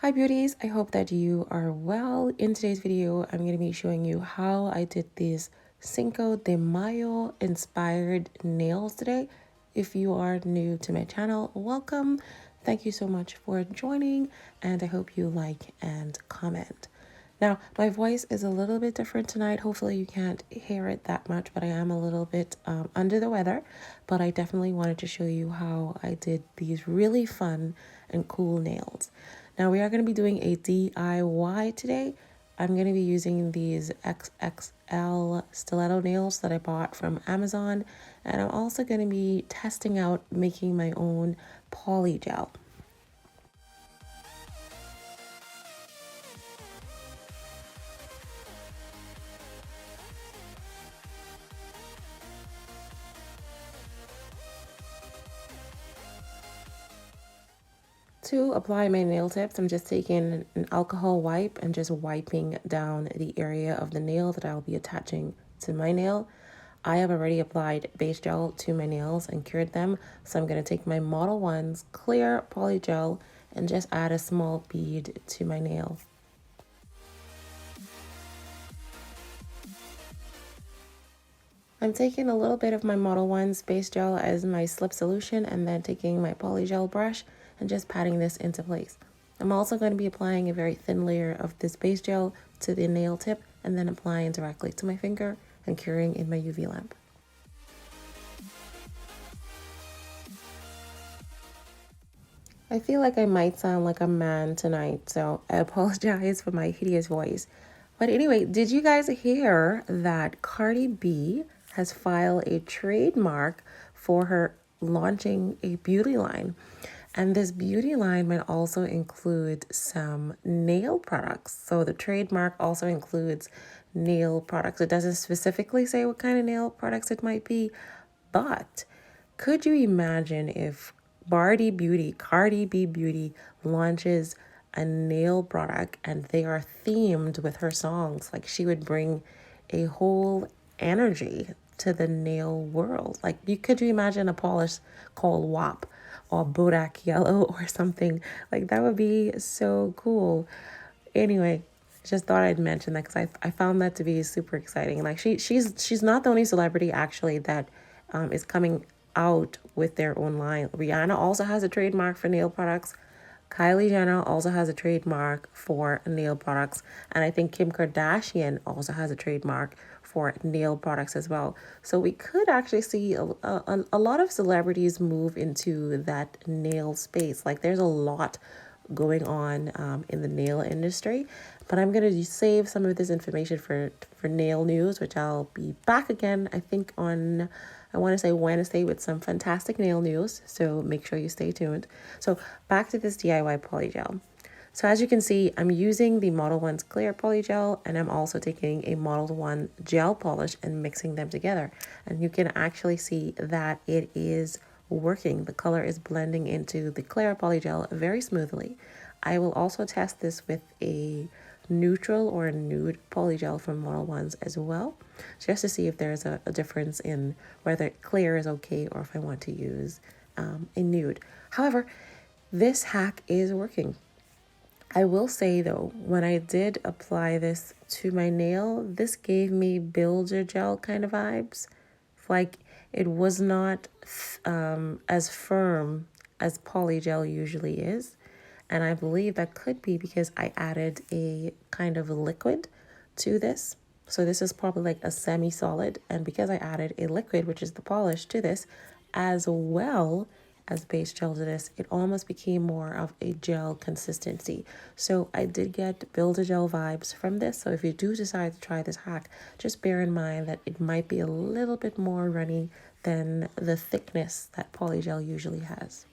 Hi beauties, I hope that you are well. In today's video, I'm going to be showing you how I did these Cinco de Mayo inspired nails today. If you are new to my channel, welcome. Thank you so much for joining and I hope you like and comment. Now, my voice is a little bit different tonight. Hopefully you can't hear it that much, but I am a little bit under the weather. But I definitely wanted to show you how I did these really fun and cool nails. Now, we are going to be doing a DIY today. I'm going to be using these XXL stiletto nails that I bought from Amazon. And I'm also going to be testing out making my own poly gel. To apply my nail tips, I'm just taking an alcohol wipe and just wiping down the area of the nail that I'll be attaching to my nail. I have already applied base gel to my nails and cured them, so I'm going to take my Modelones Clear Polygel and just add a small bead to my nail. I'm taking a little bit of my Modelones base gel as my slip solution and then taking my polygel brush and just patting this into place. I'm also going to be applying a very thin layer of this base gel to the nail tip and then applying directly to my finger and curing in my UV lamp. I feel like I might sound like a man tonight, so I apologize for my hideous voice. But anyway, did you guys hear that Cardi B has filed a trademark for her launching a beauty line? And this beauty line might also include some nail products. So the trademark also includes nail products. It doesn't specifically say what kind of nail products it might be, but could you imagine if Cardi B Beauty launches a nail product and they are themed with her songs? Like, she would bring a whole energy to the nail world. Like, could you imagine a polish called WAP or Bodak Yellow or something? Like, that would be so cool. Anyway, just thought I'd mention that because I found that to be super exciting. Like, she's not the only celebrity actually that is coming out with their own line. Rihanna also has a trademark for nail products. Kylie Jenner also has a trademark for nail products. And I think Kim Kardashian also has a trademark for nail products as well. So we could actually see a lot of celebrities move into that nail space. Like, there's a lot going on in the nail industry. But I'm going to save some of this information for nail news, which I'll be back again, I think on, I want to say Wednesday, with some fantastic nail news. So make sure you stay tuned. So back to this DIY polygel. So as you can see, I'm using the Modelones Clear Polygel and I'm also taking a Modelones Gel Polish and mixing them together. And you can actually see that it is working. The color is blending into the Clear Polygel very smoothly. I will also test this with a neutral or a nude polygel from Modelones as well, just to see if there's a difference in whether clear is okay or if I want to use a nude. However, this hack is working. I will say though, when I did apply this to my nail, this gave me builder gel kind of vibes. Like, it was not as firm as polygel usually is. And I believe that could be because I added a kind of liquid to this. So this is probably like a semi-solid. And because I added a liquid, which is the polish, to this, as well as base gel to this, it almost became more of a gel consistency. So I did get build a gel vibes from this. So if you do decide to try this hack, just bear in mind that it might be a little bit more runny than the thickness that polygel usually has.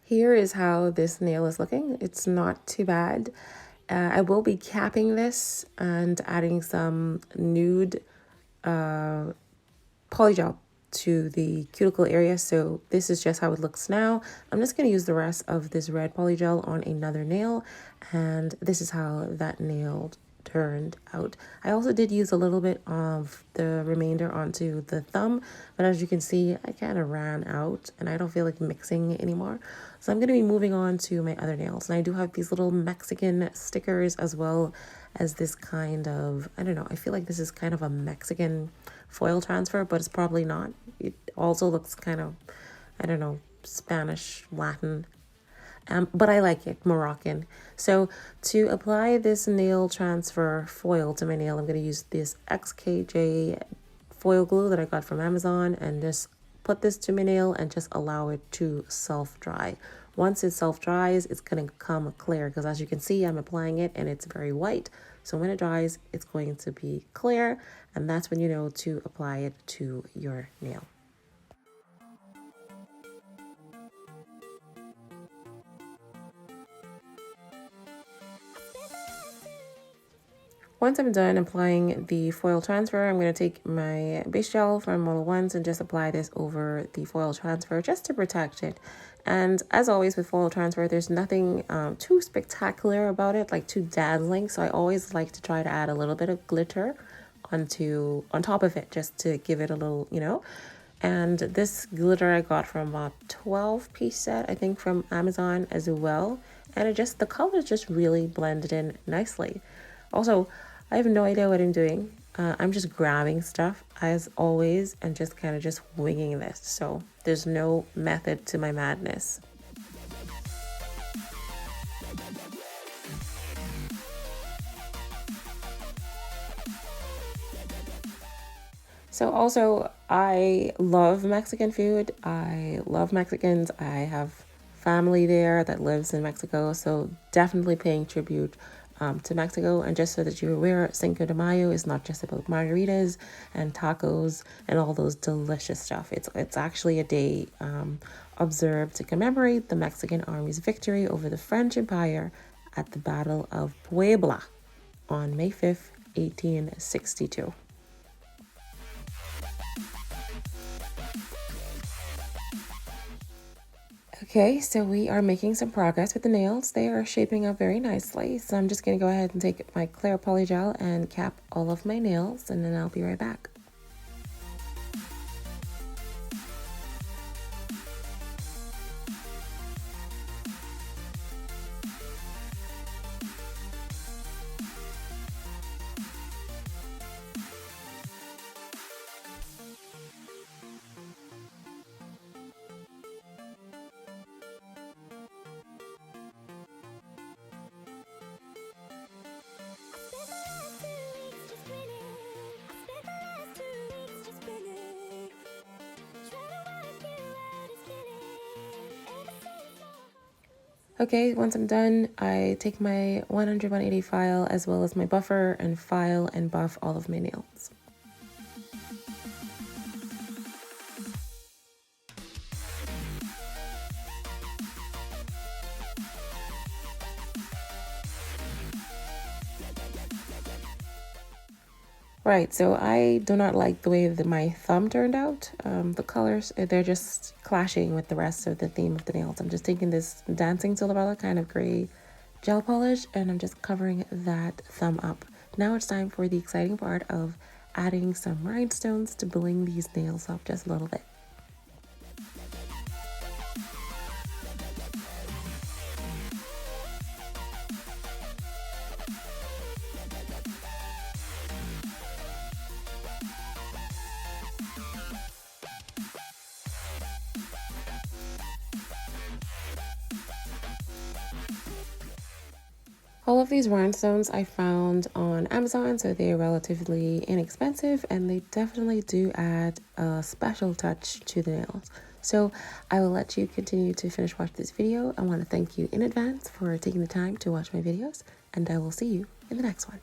Here is how this nail is looking. It's not too bad. I will be capping this and adding some nude polygel to the cuticle area. So this is just how it looks now. I'm just going to use the rest of this red polygel on another nail, and this is how that nail turned out. I also did use a little bit of the remainder onto the thumb, but as you can see, I kind of ran out and I don't feel like mixing anymore. So I'm going to be moving on to my other nails, and I do have these little Mexican stickers as well as this kind of, I don't know, I feel like this is kind of a Mexican foil transfer, but it's probably not. It also looks kind of, I don't know, Spanish, Latin, but I like it, Moroccan. So to apply this nail transfer foil to my nail, I'm going to use this XKJ foil glue that I got from Amazon, and just put this to my nail and just allow it to self-dry. Once it self-dries, it's going to come clear, because as you can see, I'm applying it and it's very white. So when it dries, it's going to be clear, and that's when you know to apply it to your nail. Once I'm done applying the foil transfer, I'm going to take my base gel from Modelones and just apply this over the foil transfer just to protect it. And as always with foil transfer, there's nothing too spectacular about it, like too dazzling. So I always like to try to add a little bit of glitter on top of it, just to give it a little, you know. And this glitter I got from a 12-piece set, I think, from Amazon as well. And the colors just really blended in nicely. Also, I have no idea what I'm doing. I'm just grabbing stuff as always and just kind of just winging this. So there's no method to my madness. So also, I love Mexican food. I love Mexicans. I have family there that lives in Mexico. So definitely paying tribute to Mexico. And just so that you're aware, Cinco de Mayo is not just about margaritas and tacos and all those delicious stuff. It's actually a day observed to commemorate the Mexican army's victory over the French Empire at the Battle of Puebla on May 5th, 1862. Okay, so we are making some progress with the nails. They are shaping up very nicely. So I'm just going to go ahead and take my clear polygel and cap all of my nails, and then I'll be right back. Okay, once I'm done, I take my 180 file as well as my buffer and file and buff all of my nails. Right, so I do not like the way that my thumb turned out. The colors, they're just clashing with the rest of the theme of the nails. I'm just taking this Dancing Cinderella kind of gray gel polish, and I'm just covering that thumb up. Now it's time for the exciting part of adding some rhinestones to bling these nails up just a little bit. All of these rhinestones I found on Amazon, so they're relatively inexpensive, and they definitely do add a special touch to the nails. So I will let you continue to finish watching this video. I want to thank you in advance for taking the time to watch my videos, and I will see you in the next one.